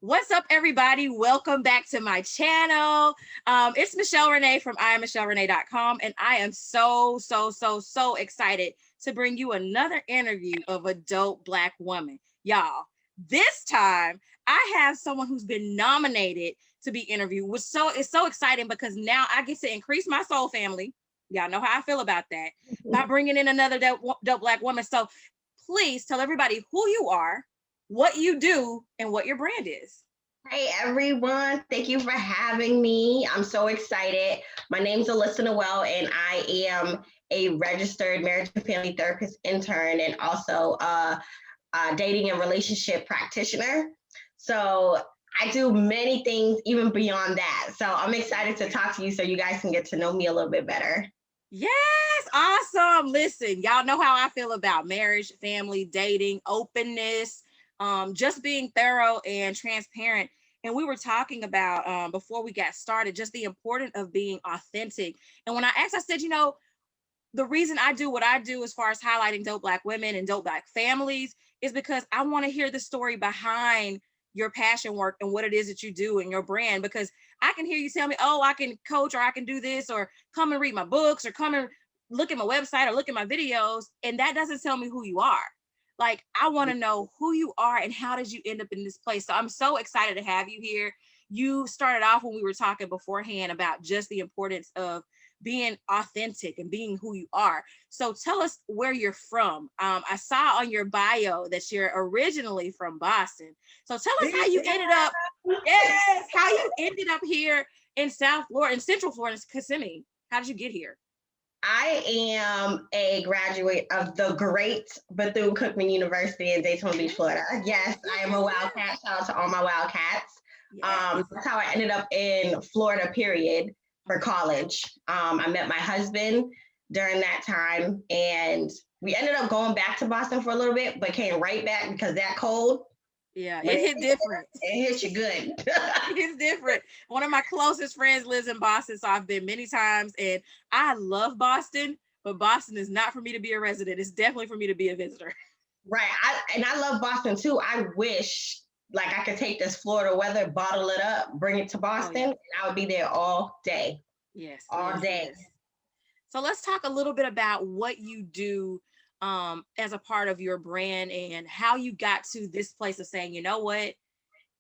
What's up, everybody? Welcome back to my channel. It's Michelle Renee from IamMichelleRenee.com, and I am so excited to bring you another interview of a dope Black woman. Y'all, this time I have someone who's been nominated to be interviewed, which it's so exciting because now I get to increase my soul family. Y'all know how I feel about that by bringing in another dope Black woman. So please tell everybody who you are, what you do, and what your brand is. Hey everyone, thank you for having me. I'm so excited. My name's Alyssa Noel, and I am a registered marriage and family therapist intern and also a dating and relationship practitioner. So I do many things even beyond that. So I'm excited to talk to you so you guys can get to know me a little bit better. Yes, awesome. Listen, y'all know how I feel about marriage, family, dating, openness, just being thorough and transparent. And we were talking about before we got started, just the importance of being authentic. And when I asked, I said, the reason I do what I do as far as highlighting dope Black women and dope Black families is because I want to hear the story behind your passion work and what it is that you do in your brand. Because I can hear you tell me, oh, I can coach or I can do this or come and read my books or come and look at my website or look at my videos. And that doesn't tell me who you are. Like, I want to know who you are and how did you end up in this place. So I'm so excited to have you here. You started off when we were talking beforehand about just the importance of being authentic and being who you are. So tell us where you're from. I saw on your bio that you're originally from Boston. So tell us how you ended up, how you ended up here in South Florida, in Central Florida, in Kissimmee. How did you get here? I am a graduate of the great Bethune-Cookman University in Daytona Beach, Florida. Yes, I am a Wildcat. Shout out to all my Wildcats. Yes. That's how I ended up in Florida, period, for college. I met my husband during that time, and we ended up going back to Boston for a little bit, but came right back because that cold. Yeah, it hit different. It hit you good. It's different. One of my closest friends lives in Boston, so I've been many times, and I love Boston, but Boston is not for me to be a resident. It's definitely for me to be a visitor. Right. I love Boston too. I wish like I could take this Florida weather, bottle it up, bring it to Boston, and I would be there all day. Yes. All day. Yes. So let's talk a little bit about what you do as a part of your brand and how you got to this place of saying, you know what,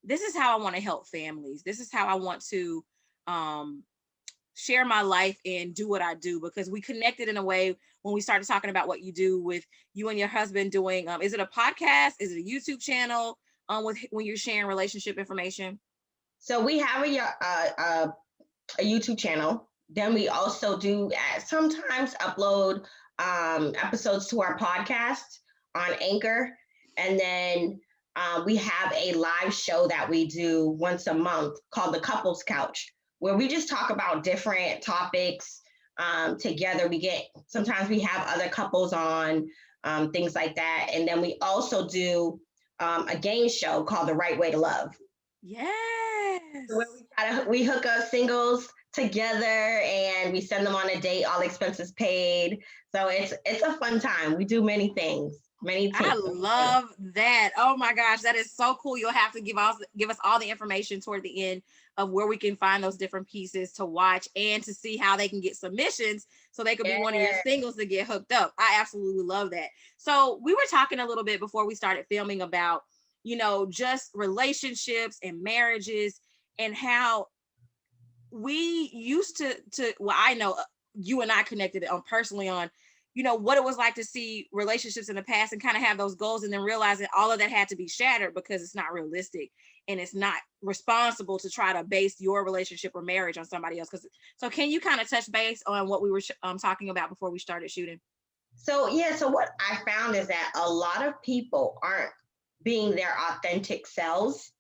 this is how I want to help families. This is how I want to share my life and do what I do, because we connected in a way when we started talking about what you do with you and your husband doing, is it a podcast? Is it a YouTube channel with when you're sharing relationship information? So we have a YouTube channel. Then we also do sometimes upload episodes to our podcast on Anchor. And then we have a live show that we do once a month called The Couples Couch, where we just talk about different topics together. Sometimes we have other couples on, things like that. And then we also do a game show called The Right Way to Love. Yes. Where we hook up singles together and we send them on a date, all expenses paid. So it's a fun time. We do many things. I love that. Oh my gosh, that is so cool. You'll have to give us all the information toward the end of where we can find those different pieces to watch and to see how they can get submissions so they could be one of your singles to get hooked up. I absolutely love that. So we were talking a little bit before we started filming about, just relationships and marriages and how we used to well, I know you and I connected on personally on, what it was like to see relationships in the past and kind of have those goals and then realizing all of that had to be shattered because it's not realistic and it's not responsible to try to base your relationship or marriage on somebody else. So can you kind of touch base on what we were talking about before we started shooting? So what I found is that a lot of people aren't being their authentic selves,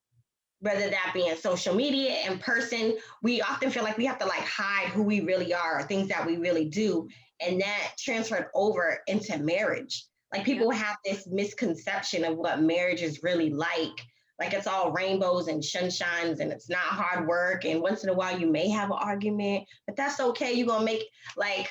whether that be in social media, in person. We often feel like we have to hide who we really are or things that we really do. And that transferred over into marriage. Like people have this misconception of what marriage is really like. Like it's all rainbows and sunshines and it's not hard work. And once in a while you may have an argument, but that's okay. You're going to make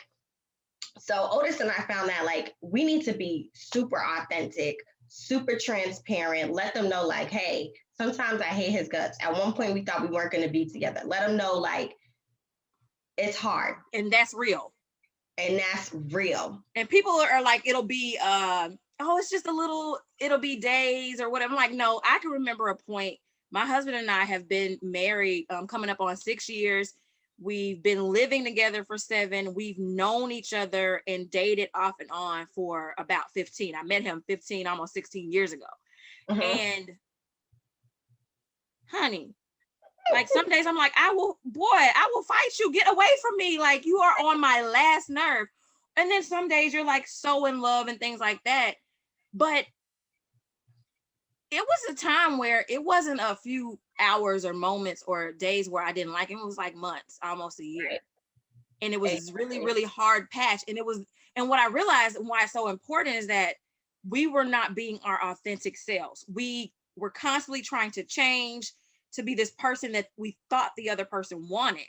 so Otis and I found that we need to be super authentic super transparent. Let them know, like, hey, sometimes I hate his guts. At one point, we thought we weren't going to be together. Let them know, like, it's hard. And that's real. And that's real. And people are like, it'll be, oh, it's just a little, it'll be days or whatever. I'm like, no, I can remember a point. My husband and I have been married, coming up on 6 years. We've been living together for 7. We've known each other and dated off and on for about 15. I met him 15, almost 16 years ago. And honey, like some days I'm like, I will fight you. Get away from me. Like, you are on my last nerve. And then some days you're like so in love and things like that. But it was a time where it wasn't a few hours or moments or days where I didn't like him. It was like months, almost a year. Right. And it was really, really hard patch. And what I realized and why it's so important is that we were not being our authentic selves. We were constantly trying to change to be this person that we thought the other person wanted.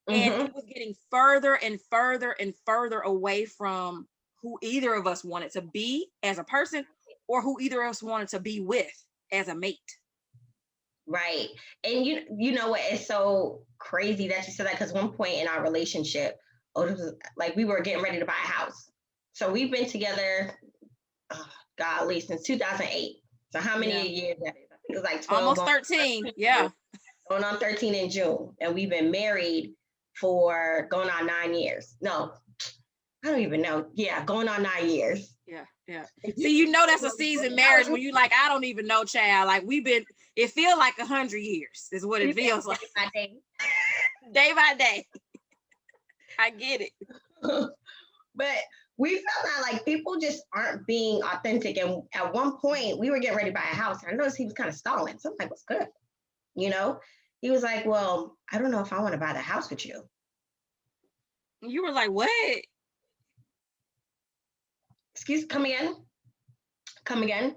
And it was getting further and further and further away from who either of us wanted to be as a person or who either of us wanted to be with as a mate. Right. And you know what? It's so crazy that you said that, because one point in our relationship, it was like we were getting ready to buy a house. So we've been together, golly, since 2008. So how many years that is? I think it was like 12. Almost 13. Yeah. Going on 13 in June. And we've been married for going on 9 years. No, I don't even know. Yeah, going on 9 years. Yeah. See, you know that's a seasoned marriage when you like, I don't even know, child. Like it feels like 100 years is what it feels like. Day by day. I get it. But we felt that like people just aren't being authentic. And at one point we were getting ready to buy a house. And I noticed he was kind of stalling. So I'm like, what's good? He was like, well, I don't know if I want to buy the house with you. You were like, what? Come again.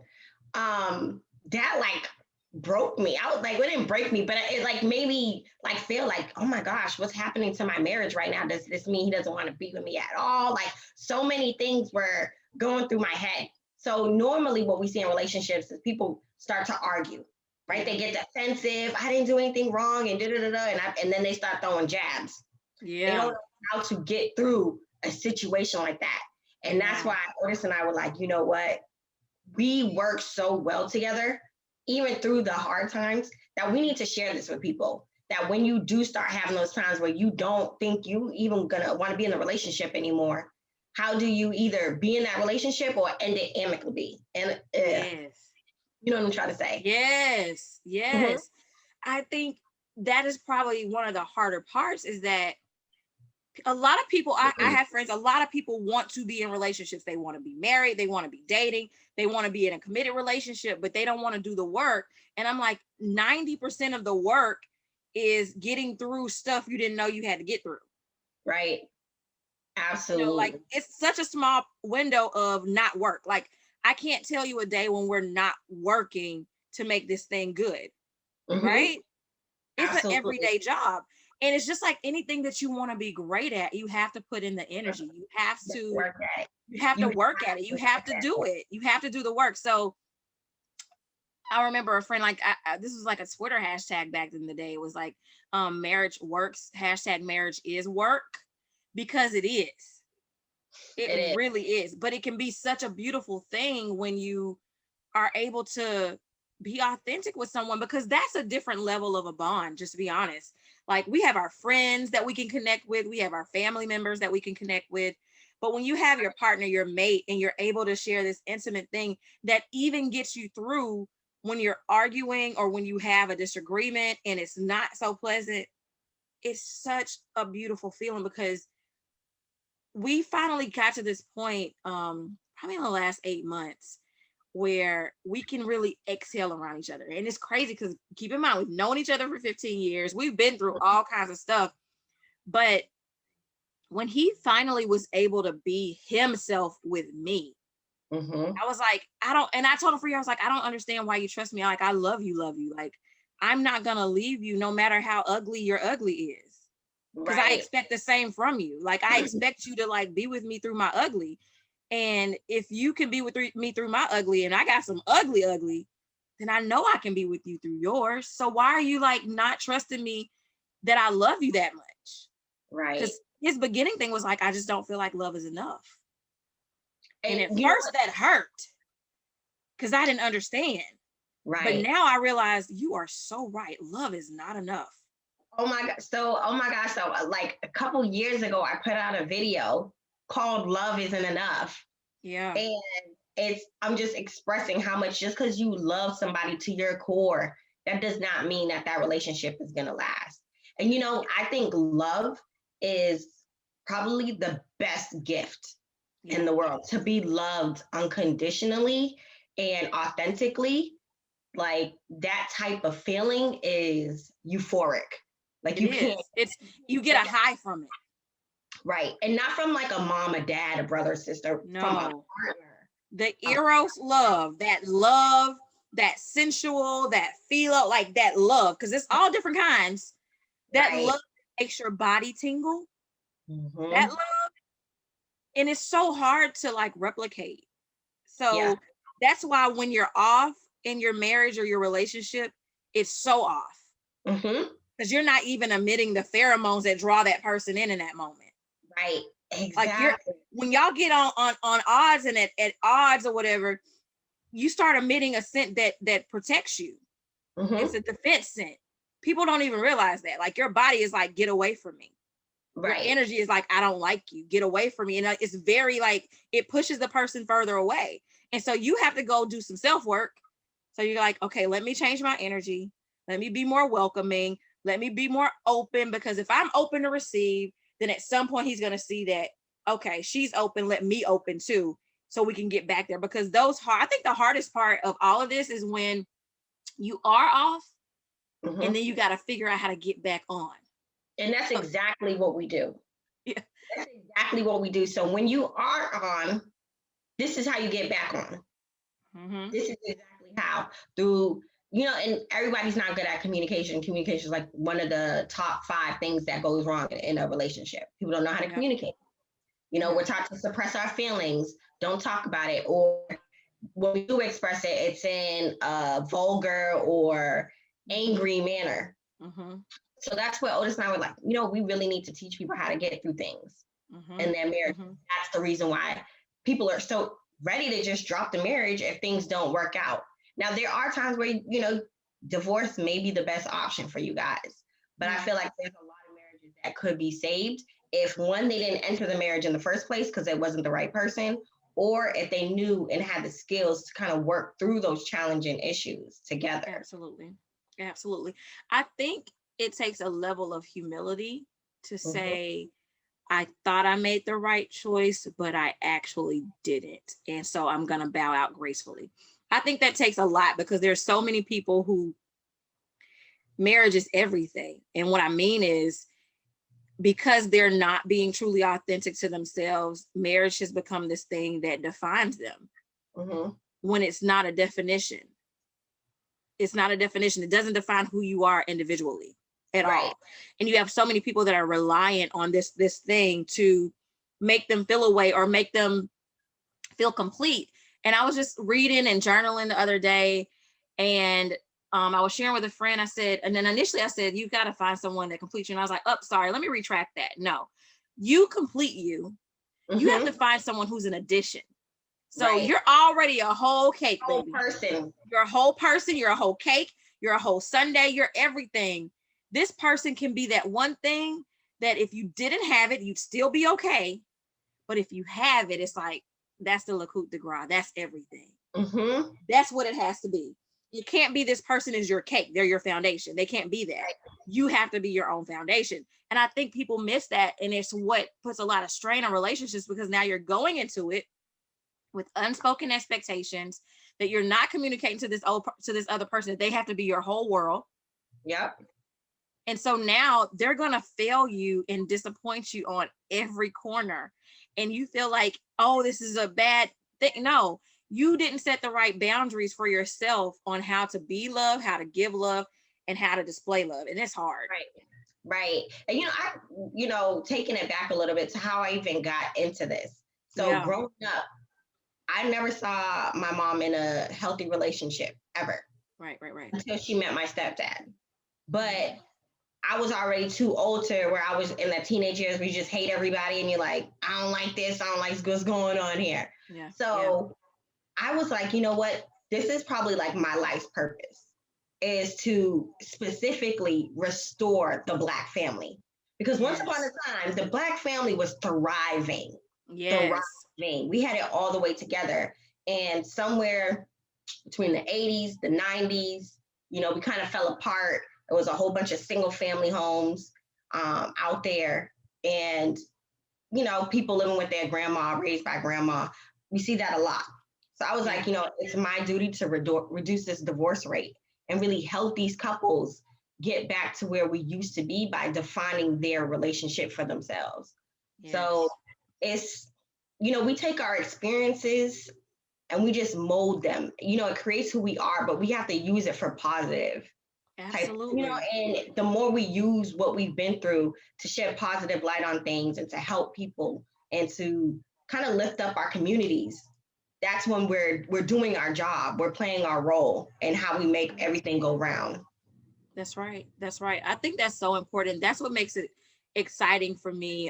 That like broke me. I was like, it didn't break me, but it like made me like feel like, oh my gosh, what's happening to my marriage right now? Does this mean he doesn't want to be with me at all? Like, so many things were going through my head. So normally what we see in relationships is people start to argue, right? They get defensive. I didn't do anything wrong, and and then they start throwing jabs. Yeah. They don't know how to get through a situation like that. And that's why Otis and I were like, you know what? We work so well together, even through the hard times, that we need to share this with people. That when you do start having those times where you don't think you even gonna want to be in a relationship anymore, how do you either be in that relationship or end it amicably? And yes. You know what I'm trying to say? Yes. I think that is probably one of the harder parts, is that a lot of people, I have friends, a lot of people want to be in relationships. They want to be married. They want to be dating. They want to be in a committed relationship, but they don't want to do the work. And I'm like, 90% of the work is getting through stuff you didn't know you had to get through. Right. Absolutely. Like, it's such a small window of not work. Like, I can't tell you a day when we're not working to make this thing good. Right? It's an everyday job. And it's just like anything that you want to be great at, you have to put in the energy. You have to work at it. You have to work at it. You have to do it. You have to do the work. So I remember a friend, like, this was like a Twitter hashtag back in the day. It was like, marriage works, #marriage is work, because it is. It really is. But it can be such a beautiful thing when you are able to be authentic with someone, because that's a different level of a bond, just to be honest. Like, we have our friends that we can connect with. We have our family members that we can connect with. But when you have your partner, your mate, and you're able to share this intimate thing that even gets you through when you're arguing or when you have a disagreement and it's not so pleasant, it's such a beautiful feeling, because we finally got to this point, probably in the last 8 months, where we can really exhale around each other. And it's crazy, because keep in mind, we've known each other for 15 years. We've been through all kinds of stuff. But when he finally was able to be himself with me, I was like, and I told him for years, I was like, I don't understand why you trust me. Like, I love you. Like, I'm not going to leave you no matter how ugly your ugly is. Because I expect the same from you. Like, I expect you to like be with me through my ugly. And if you can be with me through my ugly, and I got some ugly, then I know I can be with you through yours. So why are you like not trusting me that I love you that much? Right. Because his beginning thing was like, I just don't feel like love is enough. And at you know first that hurt because I didn't understand. But right. now I realize you are so right. Love is not enough. Oh my God. So, oh my gosh. So, like a couple years ago, I put out a video called Love Isn't Enough. Yeah. And I'm just expressing how much, just because you love somebody to your core, that does not mean that that relationship is going to last. And, I think love is probably the best gift in the world, to be loved unconditionally and authentically. Like that type of feeling is euphoric. Like It you can't, is. It's you get a high from it. right. And not from like a mom, a dad, a brother, a sister, from a No. partner. The eros love, that sensual, that feel like that love, because it's all different kinds. That Right. love makes your body tingle. That Mm-hmm. love, and it's so hard to like replicate. Yeah. So that's why when you're off in your marriage or your relationship, it's so off Mm-hmm. because you're not even emitting the pheromones that draw that person in that moment. Right. Like Exactly. when y'all get on odds and at odds or whatever, you start emitting a scent that protects you. It's Mm-hmm. a defense scent. People don't even realize that. Like your body is like, get away from me. Your Right. energy is like, I don't like you. Get away from me. And it's very like, it pushes the person further away. And so you have to go do some self work. So you're like, okay, let me change my energy. Let me be more welcoming. Let me be more open, because if I'm open to receive, then at some point he's going to see that, okay, she's open. Let me open too. So we can get back there, because I think the hardest part of all of this is when you are off and Mm-hmm. then you got to figure out how to get back on. And that's exactly what we do. Yeah. That's exactly what we do. So when you are on, this is how you get back on. Mm-hmm. This is exactly how, through, and everybody's not good at communication. Communication is like one of the top 5 things that goes wrong in a relationship. People don't know how to communicate. We're taught to suppress our feelings, don't talk about it, or when we do express it, it's in a vulgar or angry manner. Mm-hmm. So that's what Otis and I were like, we really need to teach people how to get through things in their marriage. Mm-hmm. That's the reason why people are so ready to just drop the marriage if things don't work out. Now, there are times where, divorce may be the best option for you guys. But I feel like there's a lot of marriages that could be saved if, one, they didn't enter the marriage in the first place because it wasn't the right person, or if they knew and had the skills to kind of work through those challenging issues together. Absolutely. Absolutely. I think it takes a level of humility to say, I thought I made the right choice, but I actually didn't. And so I'm going to bow out gracefully. I think that takes a lot, because there's so many people who marriage is everything. And what I mean is, because they're not being truly authentic to themselves, marriage has become this thing that defines them when it's not a definition. It's not a definition. It doesn't define who you are individually at all. And you have so many people that are reliant on this thing to make them feel away or make them feel complete. And I was just reading and journaling the other day, and I was sharing with a friend. I said, and then initially I said, you got to find someone that completes you. And I was like, oh, sorry, let me retract that. No, you complete you. You have to find someone who's an addition. So you're already a whole cake, baby. You're a whole person. You're a whole cake. You're a whole sundae. You're everything. This person can be that one thing that if you didn't have it, you'd still be okay. But if you have it, it's like, that's the le coup de grace. That's everything. That's what it has to be. You can't be this person is your cake. They're your foundation. They can't be that. You have to be your own foundation. And I think people miss that. And it's what puts a lot of strain on relationships, because now you're going into it with unspoken expectations that you're not communicating to this other person, that they have to be your whole world. Yep. And so now they're going to fail you and disappoint you on every corner. And you feel like, oh, this is a bad thing. No, you didn't set the right boundaries for yourself on how to be love, how to give love, and how to display love. And it's hard. Right. And, taking it back a little bit to how I even got into this. So Yeah. growing up, I never saw my mom in a healthy relationship ever Right, right, right. until she met my stepdad. But Mhm. I was already too old to where I was in the teenage years where you just hate everybody and you're like, I don't like this, I don't like what's going on here. Yeah, yeah. So I was like, you know what? This is probably like my life's purpose is to specifically restore the Black family. Because once upon Yes. a time, the Black family was thriving, Yes. thriving. We had it all the way together. And somewhere between the 80s, the 90s, we kind of fell apart. There was a whole bunch of single family homes out there. And, people living with their grandma, raised by grandma. We see that a lot. So I was Yeah. like, it's my duty to reduce this divorce rate and really help these couples get back to where we used to be by defining their relationship for themselves. So Yes. it's, we take our experiences and we just mold them. It creates who we are, but we have to use it for positive type, Absolutely. and the more we use what we've been through to shed positive light on things and to help people and to kind of lift up our communities, that's when we're doing our job. We're playing our role in how we make everything go round. That's right. That's right. I think that's so important. That's what makes it exciting for me.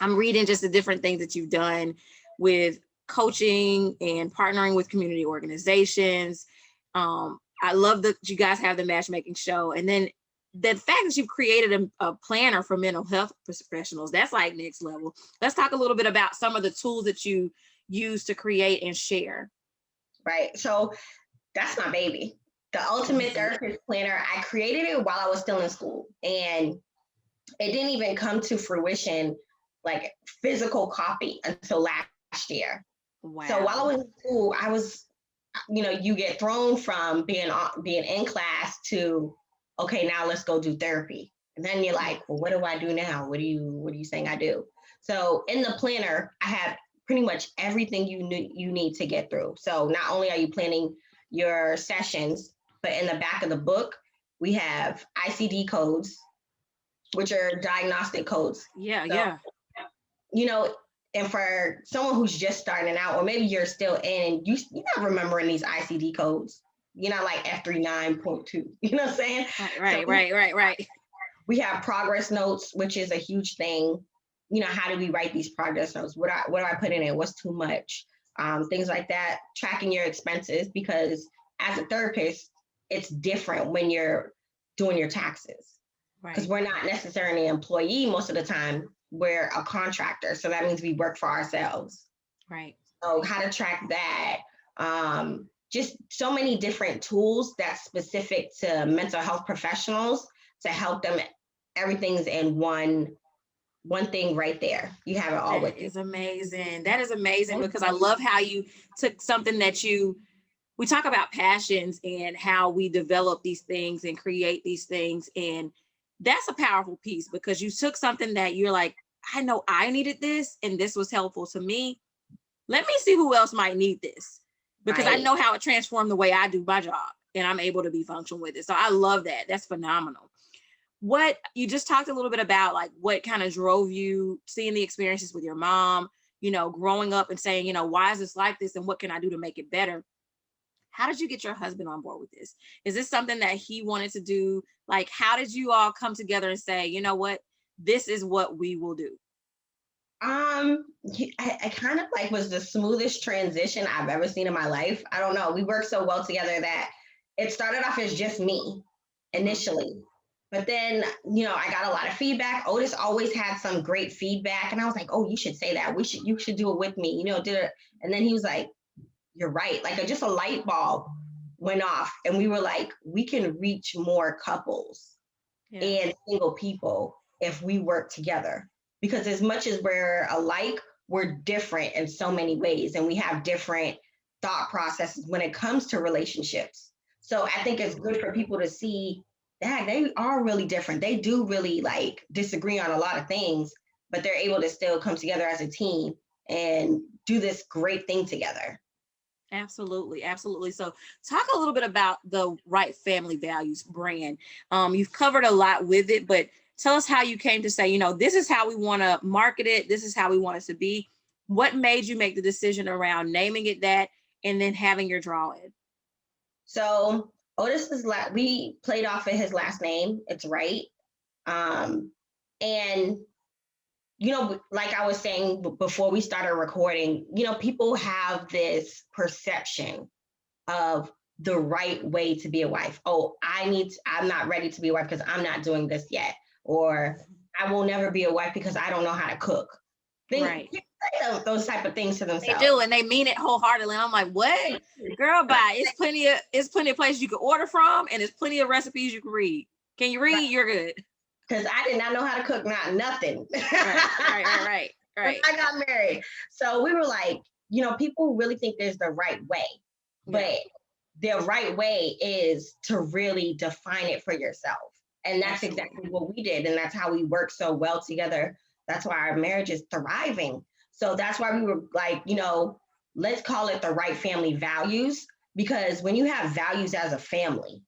I'm reading just the different things that you've done with coaching and partnering with community organizations. I love that you guys have the matchmaking show. And then the fact that you've created a planner for mental health professionals, that's like next level. Let's talk a little bit about some of the tools that you use to create and share. Right. So that's my baby. The Ultimate Mhm. Therapist Planner, I created it while I was still in school. And it didn't even come to fruition, like physical copy, until last year. So while I was Wow. in school, I was, you get thrown from being in class to, okay, now let's go do therapy. And then you're Yeah. like, well, what do I do now? What are you saying I do? So in the planner, I have pretty much everything you need to get through. So not only are you planning your sessions, but in the back of the book, we have ICD codes, which are diagnostic codes. Yeah. So, Yeah. you know, and for someone who's just starting out, or maybe you're still in and you're not remembering these ICD codes, like F39.2, you know what I'm saying? Right. So Right. Right. Right. Right. we have progress notes, which is a huge thing. How do we write these progress notes? What do I put in it? What's too much? Things like that. Tracking your expenses, because as a therapist, it's different when you're doing your taxes, because Right. we're not necessarily an employee most of the time. We're a contractor. So that means we work for ourselves. Right. So how to track that. Just so many different tools that's specific to mental health professionals to help them. Everything's in one thing right there. You have it all That with you. is amazing. That is amazing because I love how you took something that we talk about passions and how we develop these things and create these things. And that's a powerful piece because you took something that you're like, I know I needed this and this was helpful to me. Let me see who else might need this because I Right. know how it transformed the way I do my job and I'm able to be functional with it. So I love that. That's phenomenal. What you just talked a little bit about, like what kind of drove you seeing the experiences with your mom, growing up and saying, why is this like this and what can I do to make it better? How did you get your husband on board with this? Is this something that he wanted to do? Like, how did you all come together and say, you know what, this is what we will do? I kind of like was the smoothest transition I've ever seen in my life. I don't know. We worked so well together that it started off as just me Hmm. initially. But then, I got a lot of feedback. Otis always had some great feedback. And I was like, oh, you should say that. You should do it with me, did it. And then he was like, you're right. Like just a light bulb went off. And we were like, we can reach more couples Yeah. and single people if we work together. Because as much as we're alike, we're different in so many ways, and we have different thought processes when it comes to relationships. So I think it's good for people to see that they are really different. They do really like disagree on a lot of things, but they're able to still come together as a team and do this great thing together. Absolutely, absolutely. So, talk a little bit about the Wright Family Values brand. You've covered a lot with it, but tell us how you came to say, this is how we want to market it. This is how we want it to be. what made you make the decision around naming it that and then having your drawing? So we played off of his last name. It's Wright. And like I was saying before we started recording, people have this perception of the right way to be a wife. Oh, I'm not ready to be a wife because I'm not doing this yet. Or I will never be a wife because I don't know how to cook. Right. People say those type of things to themselves. They do, and they mean it wholeheartedly. And I'm like, what? Girl, bye. It's plenty of places you can order from, and there's plenty of recipes you can read. Can you read? Right. You're good. Because I did not know how to cook, nothing. Right. I got married. So we were like, people really think there's the right way. But the right way is to really define it for yourself. And that's exactly what we did. And that's how we work so well together. That's why our marriage is thriving. So that's why we were like, let's call it the right family values. Because when you have values as a family,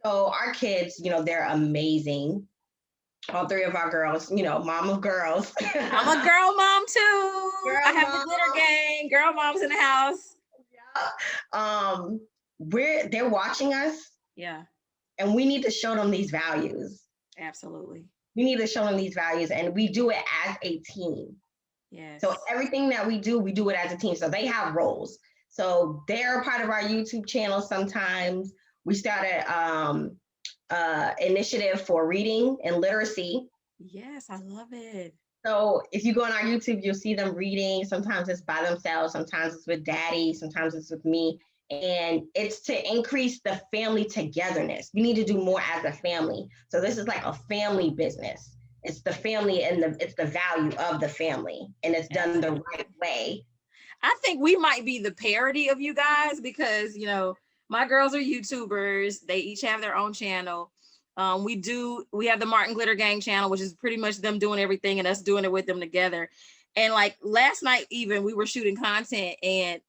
so our kids, they're amazing. All three of our girls, mom of girls. I'm a girl mom too. I have the glitter gang. Girl moms in the house. Yeah. They're watching us. Yeah. And we need to show them these values. Absolutely. We need to show them these values, and we do it as a team. Yes. So everything that we do it as a team. So they have roles. So they're a part of our YouTube channel sometimes. We started initiative for reading and literacy. Yes, I love it. So if you go on our YouTube, you'll see them reading. Sometimes it's by themselves. Sometimes it's with daddy. Sometimes it's with me. And it's to increase the family togetherness. We need to do more as a family. So this is like a family business. It's the family and it's the value of the family. And it's done the right way. I think we might be the parody of you guys because, my girls are YouTubers. They each have their own channel. We have the Martin Glitter Gang channel, which is pretty much them doing everything and us doing it with them together. And like last night, even we were shooting content and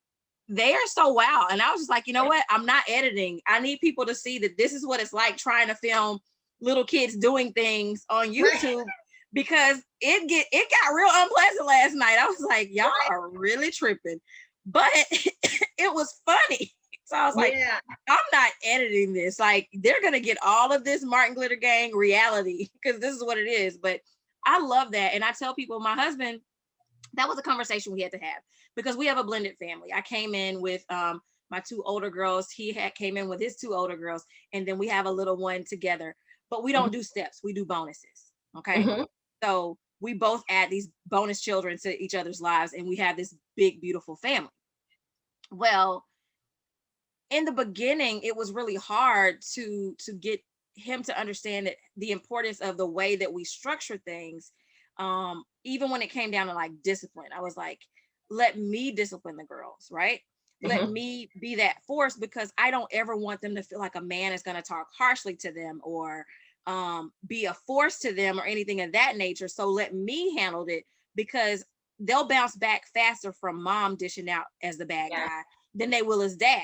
they are so wow. And I was just like, you know what? I'm not editing. I need people to see that this is what it's like trying to film little kids doing things on YouTube because it got real unpleasant last night. I was like, y'all are really tripping, but it was funny. So I was like, I'm not editing this. Like they're going to get all of this Martin Glitter Gang reality because this is what it is. But I love that. And I tell people, my husband, that was a conversation we had to have because we have a blended family. I came in with my two older girls. He came in with his two older girls. And then we have a little one together. But we don't do steps. We do bonuses. Okay. Mm-hmm. So we both add these bonus children to each other's lives. And we have this big, beautiful family. Well, in the beginning, it was really hard to get him to understand that the importance of the way that we structure things. Even when it came down to like discipline, I was like, let me discipline the girls, right? Mm-hmm. Let me be that force because I don't ever want them to feel like a man is going to talk harshly to them or be a force to them or anything of that nature. So let me handle it because they'll bounce back faster from mom dishing out as the bad guy than they will as dad.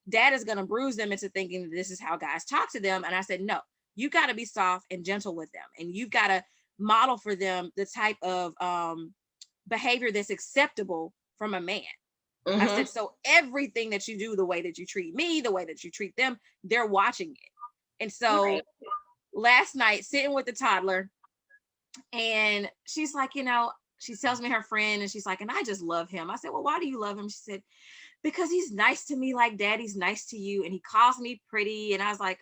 Dad is going to bruise them into thinking that this is how guys talk to them. And I said, no, you got to be soft and gentle with them. And you've got to model for them the type of behavior that's acceptable from a man. Mm-hmm. I said, so everything that you do, the way that you treat me, the way that you treat them, they're watching it. And so last night, sitting with the toddler, and she's like, she tells me her friend, and she's like, and I just love him. I said, well, why do you love him? She said, because he's nice to me like daddy's nice to you. And he calls me pretty. And I was like,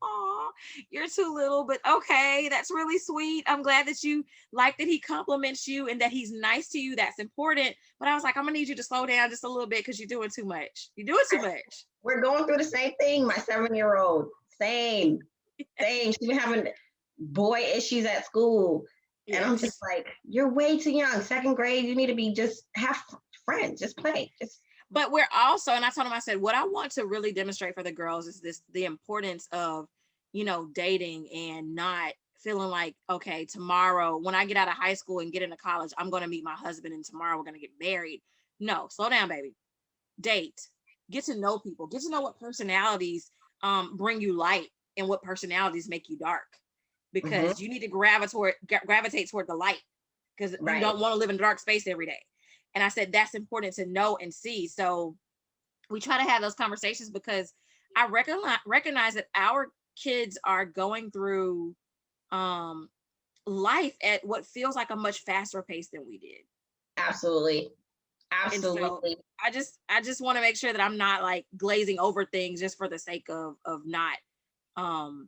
oh, you're too little, but okay, that's really sweet. I'm glad that you like that he compliments you and that he's nice to you. That's important. But I was like, I'm gonna need you to slow down just a little bit because you're doing too much. You're doing too much. We're going through the same thing. My 7-year-old, same. She's been having boy issues at school. Yes. And I'm just like, you're way too young. 2nd grade, you need to be just have friends, just play. But we're also, and I told him, I said, what I want to really demonstrate for the girls is the importance of, dating and not feeling like, okay, tomorrow when I get out of high school and get into college, I'm going to meet my husband and tomorrow we're going to get married. No, slow down, baby. Date, get to know people, get to know what personalities bring you light and what personalities make you dark, because you need to gravitate toward the light. because you Right. don't want to live in a dark space every day. And I said, that's important to know and see. So we try to have those conversations because I recognize that our kids are going through life at what feels like a much faster pace than we did. Absolutely. And so Absolutely. I just want to make sure that I'm not like glazing over things just for the sake of not um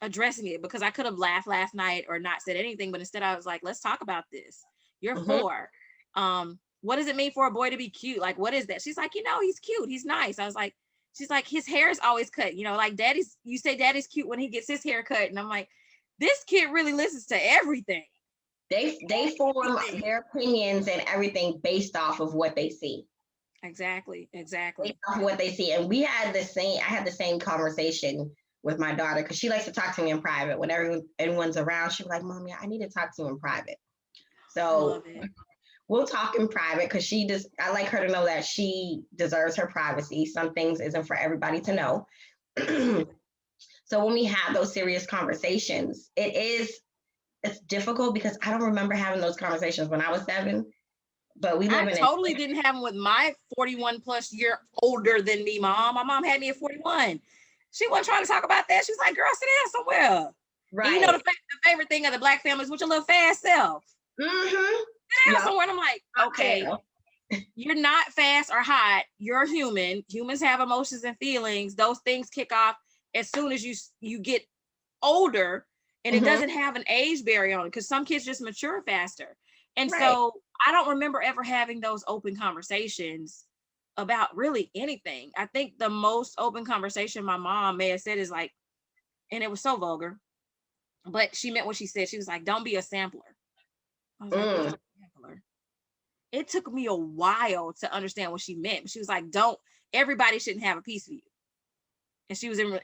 addressing it, because I could have laughed last night or not said anything, but instead I was like, let's talk about this. You're Hmm. 4. What does it mean for a boy to be cute? Like, what is that? She's like, he's cute, he's nice. I was like, she's like, his hair is always cut, like you say daddy's cute when he gets his hair cut. And I'm like, this kid really listens to everything. They form Everything. their opinions and everything based off of what they see. Exactly. Based off of what they see. And I had the same conversation with my daughter because she likes to talk to me in private. When everyone's around, she's like, Mommy, I need to talk to you in private. I So love it. we'll talk in private because I like her to know that she deserves her privacy. Some things isn't for everybody to know. So when we have those serious conversations, it's difficult because I don't remember having those conversations when I was 7, but we I live in a totally didn't have them with my 41 plus year older than me mom. My mom had me at 41. She wasn't trying to talk about that. She was like, girl, sit down somewhere. And right. the favorite thing of the Black families with your little fast self. Mm-hmm. Sit down Yep. somewhere. And I'm like, okay, you're not fast or hot. You're human. Humans have emotions and feelings. Those things kick off as soon as you get older, and it Mm-hmm. doesn't have an age barrier on it because some kids just mature faster. And Right. so I don't remember ever having those open conversations about really anything. I think the most open conversation my mom may have said is like, and it was so vulgar, but she meant what she said. She was like, don't be a sampler. I was like, what's a sampler? It took me a while to understand what she meant. She was like, everybody shouldn't have a piece of you.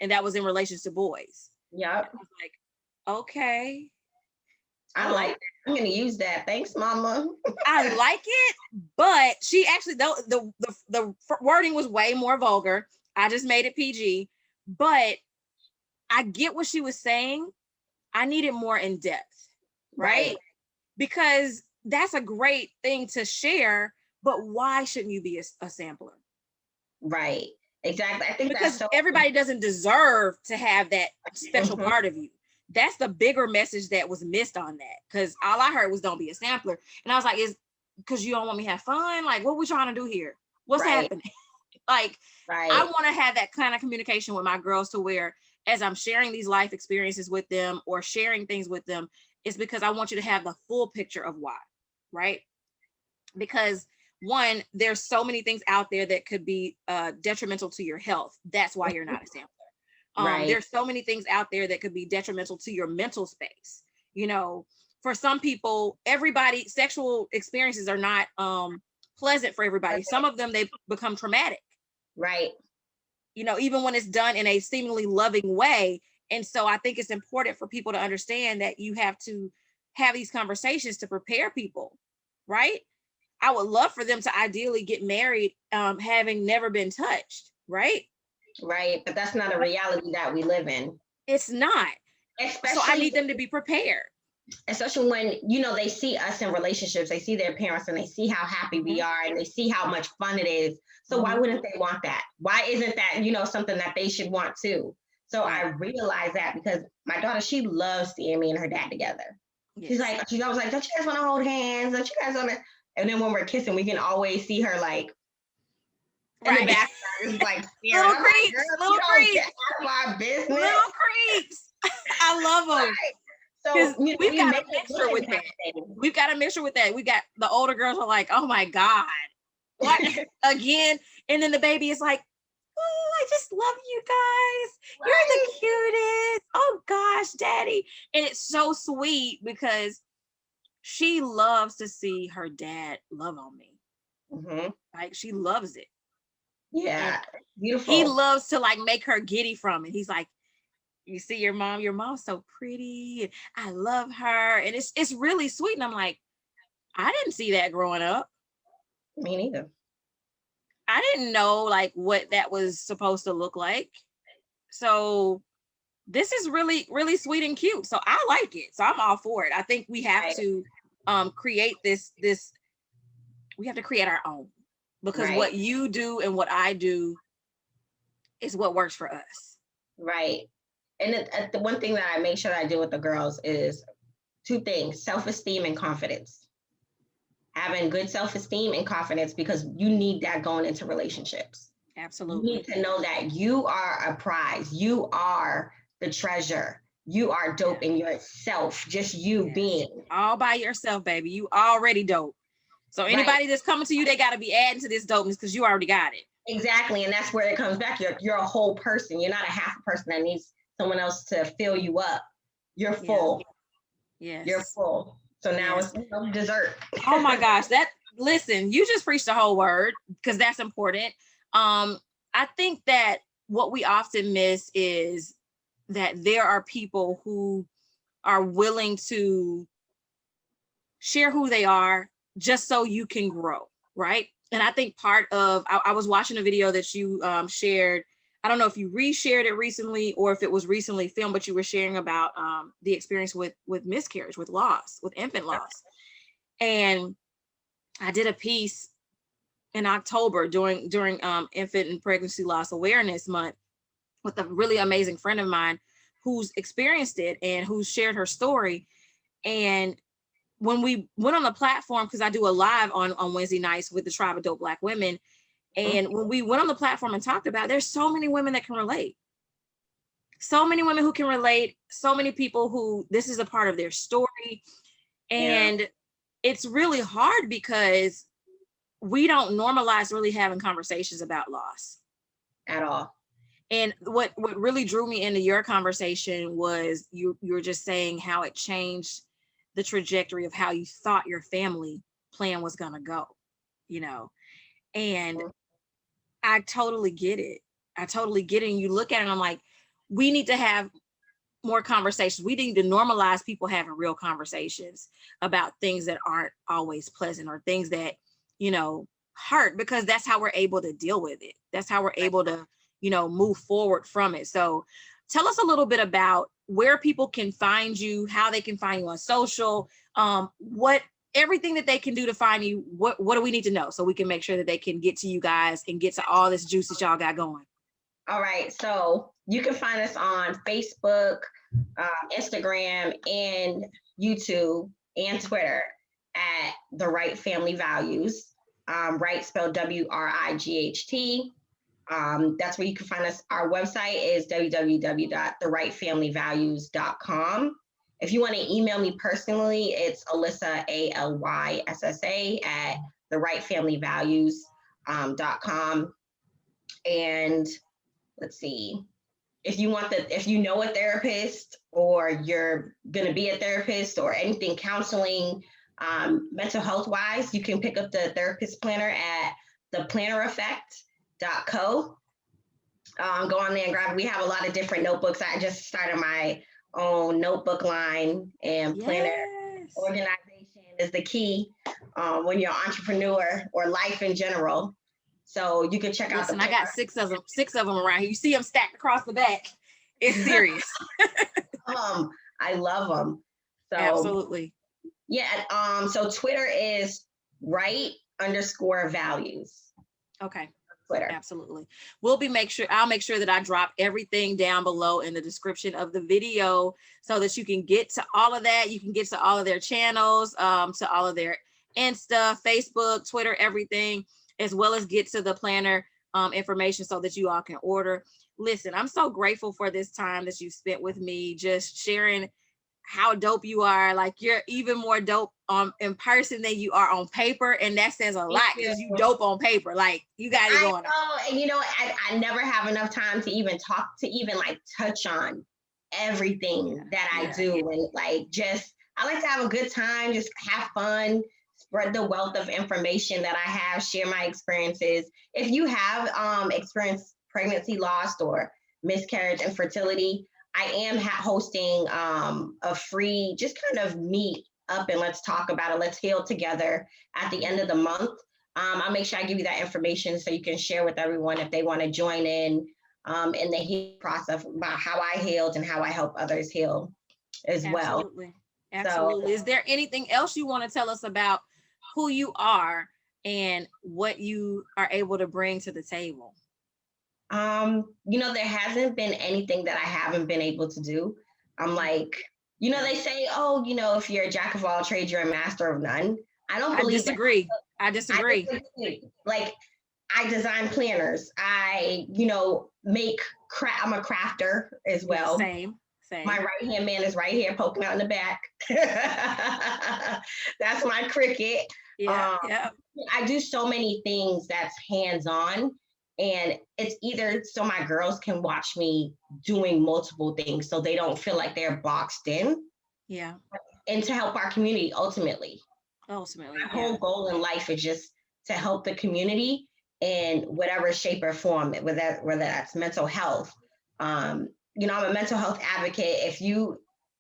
And that was in relation to boys. Yep. I was like, okay. I like that. I'm going to use that. Thanks, Mama. I like it, but she actually, though, the wording was way more vulgar. I just made it PG, but I get what she was saying. I need it more in depth, right? Because that's a great thing to share, but why shouldn't you be a sampler? Right. Exactly. I think Because everybody doesn't deserve to have that special part of you. That's the bigger message that was missed on that. Because all I heard was don't be a sampler. And I was like, is because you don't want me to have fun? Like, what we trying to do here? What's happening? Like, I want to have that kind of communication with my girls to where as I'm sharing these life experiences with them or sharing things with them, it's because I want you to have the full picture of why, right? Because one, there's so many things out there that could be detrimental to your health. That's why you're not a sampler. There's so many things out there that could be detrimental to your mental space. For some people, sexual experiences are not pleasant for everybody. Some of them, they become traumatic. Right. Even when it's done in a seemingly loving way. And so I think it's important for people to understand that you have to have these conversations to prepare people, right? I would love for them to ideally get married, having never been touched, right? Right. But that's not a reality that we live in. It's not. So I need them to be prepared. Especially when, they see us in relationships, they see their parents and they see how happy we are and they see how much fun it is. So why wouldn't they want that? Why isn't that, something that they should want too? So I realize that because my daughter, she loves seeing me and her dad together. Yes. She's always like, don't you guys want to hold hands? Don't you guys want to? And then when we're kissing, we can always see her like in the background, just like little creeps, little creeps, get out of our business. Little creeps. I love them. Right. So we've got a mixture with that. We've got a mixture with that. We got the older girls are like, oh my God, what again? And then the baby is like, oh, I just love you guys. Right. You're the cutest. Oh gosh, daddy. And it's so sweet because she loves to see her dad love on me. Like she loves it. Yeah, beautiful. He loves to like make her giddy from it. He's like, you see your mom's so pretty. And I love her. And it's really sweet. And I'm like, I didn't see that growing up. Me neither. I didn't know like what that was supposed to look like. So this is really, really sweet and cute. So I like it. So I'm all for it. I think we have to create this, we have to create our own, because Right. what you do and what I do is what works for us. Right. And the one thing that I make sure that I do with the girls is two things: self-esteem and confidence. Having good self-esteem and confidence, because you need that going into relationships. Absolutely. You need to know that you are a prize. You are the treasure. You are dope in yourself, just you being. All by yourself, baby. You already dope. So anybody that's coming to you, they got to be adding to this dopeness because you already got it. Exactly. And that's where it comes back. You're a whole person. You're not a half a person that needs someone else to fill you up. You're full. Yes. You're full. So now it's dessert. Oh my gosh. Listen, you just preached the whole word, because that's important. I think that what we often miss is that there are people who are willing to share who they are just so you can grow, right? And I think part of, I was watching a video that you shared. I don't know if you reshared it recently or if it was recently filmed, but you were sharing about the experience with miscarriage, with loss, with infant loss. And I did a piece in October during Infant and Pregnancy Loss Awareness Month with a really amazing friend of mine who's experienced it and who shared her story. And when we went on the platform, because I do a live on Wednesday nights with the Tribe of Dope Black Women, and when we went on the platform and talked about it, there's so many women that can relate. So many women who can relate, so many people who this is a part of their story. And it's really hard because we don't normalize really having conversations about loss at all. And what really drew me into your conversation was you were just saying how it changed the trajectory of how you thought your family plan was going to go, you know. And I totally get it. I totally get it. And you look at it and I'm like, we need to have more conversations. We need to normalize people having real conversations about things that aren't always pleasant or things that, you know, hurt, because that's how we're able to deal with it. That's how we're able to, you know, move forward from it. So tell us a little bit about where people can find you, how they can find you on social, what everything that they can do to find you. What do we need to know so we can make sure that they can get to you guys and get to all this juice that y'all got going? All right. So you can find us on Facebook, Instagram, and YouTube and Twitter at The Wright Family Values. Wright spelled WRIGHT. That's where you can find us. Our website is www.thewrightfamilyvalues.com. If you want to email me personally, it's Alyssa, ALYSSA, at thewrightfamilyvalues.com. And let's see, if you know a therapist or you're going to be a therapist or anything counseling, mental health wise, you can pick up the therapist planner at theplannereffect.co. Go on there and grab. We have a lot of different notebooks. I just started my own notebook line, and planner organization is the key when you're an entrepreneur or life in general. So you can check out. Listen, I got six of them around here. You see them stacked across the back. It's serious. I love them. So absolutely. Yeah. So Twitter is Wright_values. Okay. Twitter. Absolutely. I'll make sure that I drop everything down below in the description of the video so that you can get to all of that. You can get to all of their channels, to all of their Insta, Facebook, Twitter, everything, as well as get to the planner information so that you all can order. Listen, I'm so grateful for this time that you spent with me, just sharing how dope you are. Like, you're even more dope in person than you are on paper, and that says a lot because you dope on paper. Like, you got it going on. And you know, I never have enough time to even talk to even like touch on everything that I do, and like just I like to have a good time, just have fun, spread the wealth of information that I have, share my experiences. If you have experienced pregnancy loss or miscarriage, infertility, I am hosting a free, just kind of meet up and let's talk about it. Let's heal together at the end of the month. I'll make sure I give you that information so you can share with everyone if they want to join in the healing process about how I healed and how I help others heal as well. Absolutely. Absolutely. Is there anything else you want to tell us about who you are and what you are able to bring to the table? There hasn't been anything that I haven't been able to do. I'm like, they say, oh, if you're a jack of all trades, you're a master of none. I don't I believe that. disagree. Like, I design planners. I, I'm a crafter as well. Same. My right hand man is right here poking out in the back. That's my cricket. Yeah. I do so many things that's hands-on, and it's either so my girls can watch me doing multiple things so they don't feel like they're boxed in. Yeah. And to help our community ultimately. My whole goal in life is just to help the community in whatever shape or form, whether that's mental health. I'm a mental health advocate.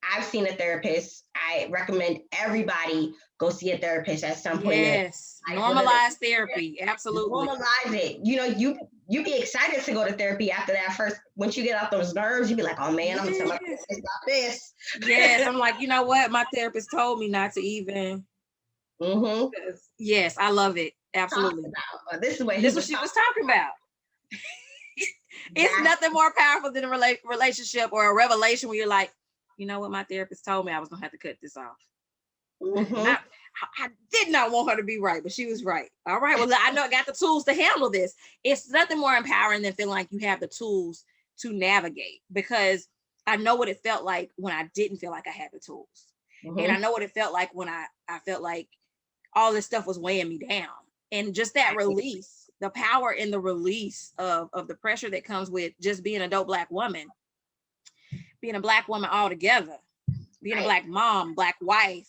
I've seen a therapist. I recommend everybody go see a therapist at some point. Yes, normalize therapy. Absolutely. Normalize it. You be excited to go to therapy after that first. Once you get off those nerves, you be like, oh man, I'm gonna tell my therapist about this. Yes, I'm like, you know what? My therapist told me not to even. Yes, I love it. Absolutely. This is what she was talking about. It's nothing more powerful than a relationship or a revelation where you're like, you know what, my therapist told me I was gonna have to cut this off. I did not want her to be right, but she was right. All right, well, I know I got the tools to handle this. It's nothing more empowering than feeling like you have the tools to navigate, because I know what it felt like when I didn't feel like I had the tools. And I know what it felt like when I felt like all this stuff was weighing me down. And just that release, the power in the release of the pressure that comes with just being a dope Black woman, being a Black woman altogether, being a Black mom, Black wife,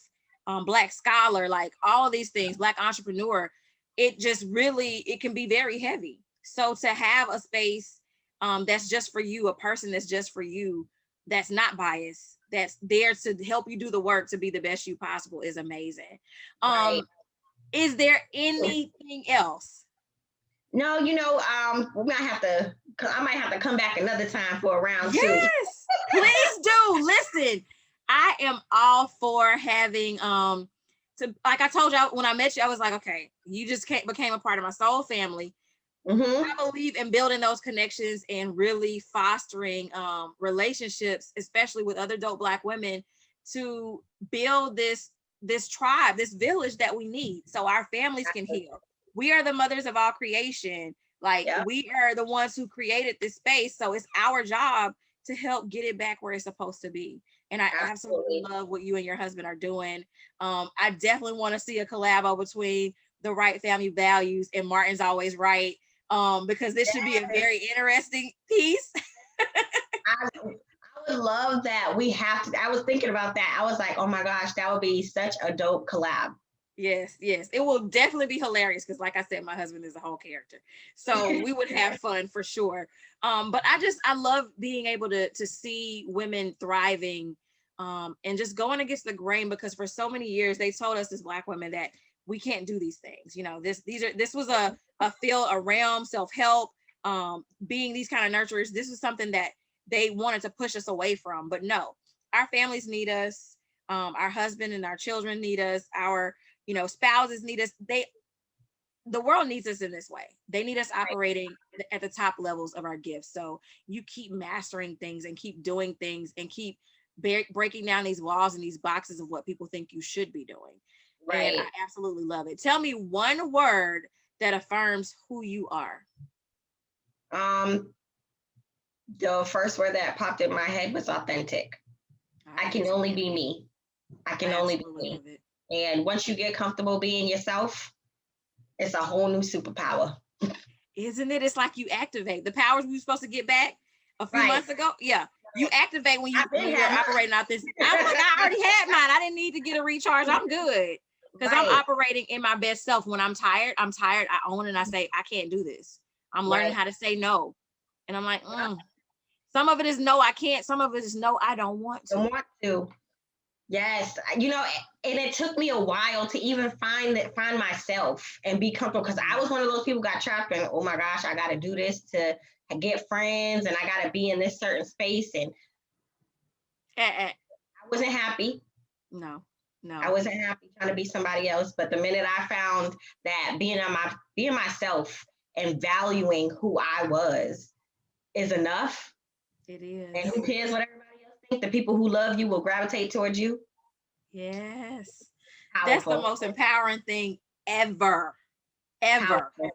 Black scholar, like all of these things, Black entrepreneur, it just really, it can be very heavy. So to have a space that's just for you, a person that's just for you, that's not biased, that's there to help you do the work to be the best you possible is amazing. Is there anything else? No, we might have to, I might have to come back another time for a round two. Yes, please do. Listen, I am all for having, like I told you when I met you, I was like, okay, you just became a part of my soul family. I believe in building those connections and really fostering relationships, especially with other dope Black women, to build this tribe, this village that we need so our families can heal. We are the mothers of all creation. Like we are the ones who created this space. So it's our job to help get it back where it's supposed to be. And I absolutely love what you and your husband are doing. I definitely want to see a collabo between the Wright family values and Martin's Always Right, because this should be a very interesting piece. I would love that. I was thinking about that. I was like, oh my gosh, that would be such a dope collab. Yes, it will definitely be hilarious because, like I said, my husband is a whole character, so we would have fun for sure. But I love being able to see women thriving, and just going against the grain, because for so many years they told us as Black women that we can't do these things. This was a field, a realm, self-help, being these kind of nurturers. This was something that they wanted to push us away from, but no, our families need us. Our husband and our children need us. Our spouses need us. The world needs us in this way. They need us operating at the top levels of our gifts. So you keep mastering things and keep doing things and keep breaking down these walls and these boxes of what people think you should be doing. And I absolutely love it. Tell me one word that affirms who you are. The first word that popped in my head was authentic. I can only be me. I can only be me. And once you get comfortable being yourself, it's a whole new superpower. Isn't it? It's like you activate the powers we were supposed to get back a few months ago. Yeah. You activate when you're operating out this. I'm like, I already had mine. I didn't need to get a recharge. I'm good. Because I'm operating in my best self. When I'm tired. I own it and I say, I can't do this. I'm learning how to say no. And I'm like, some of it is no, I can't. Some of it is no, I don't want to. Yes. And it took me a while to even find myself and be comfortable, because I was one of those people who got trapped in, oh my gosh, I got to do this to get friends and I got to be in this certain space. And I wasn't happy. No, I no. wasn't happy trying to be somebody else. But the minute I found that being myself and valuing who I was is enough, It and is. who cares what everybody else thinks? The people who love you will gravitate towards you. Yes. That's the Powerful, most empowering thing ever, ever. powerful.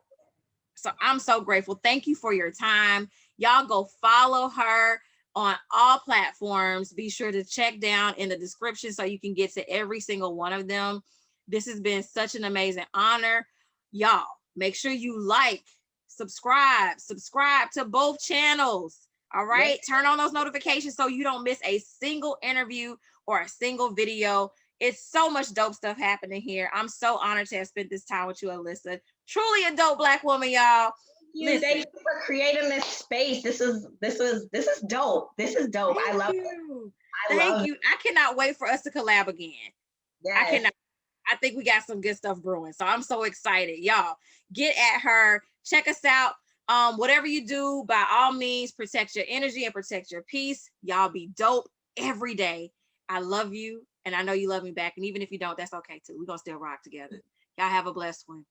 So I'm so grateful. Thank you for your time. Y'all go follow her on all platforms. Be sure to check down in the description so you can get to every single one of them. This has been such an amazing honor. Y'all, make sure you like, subscribe to both channels. All Yes, right. Turn on those notifications so you don't miss a single interview or a single video. It's so much dope stuff happening here. I'm so honored to have spent this time with you, Alyssa. Truly a dope Black woman, y'all. thank Listen, you for creating this space. This is dope. This is dope. I thank love it. you. I Thank love it. you. I cannot wait for us to collab again. I Yes. cannot. I think we got some good stuff brewing. So I'm so excited. Y'all get at her. Check us out. Whatever you do, by all means, protect your energy and protect your peace. Y'all be dope every day. I love you. And I know you love me back. And even if you don't, that's okay too. We're going to still rock together. Y'all have a blessed one.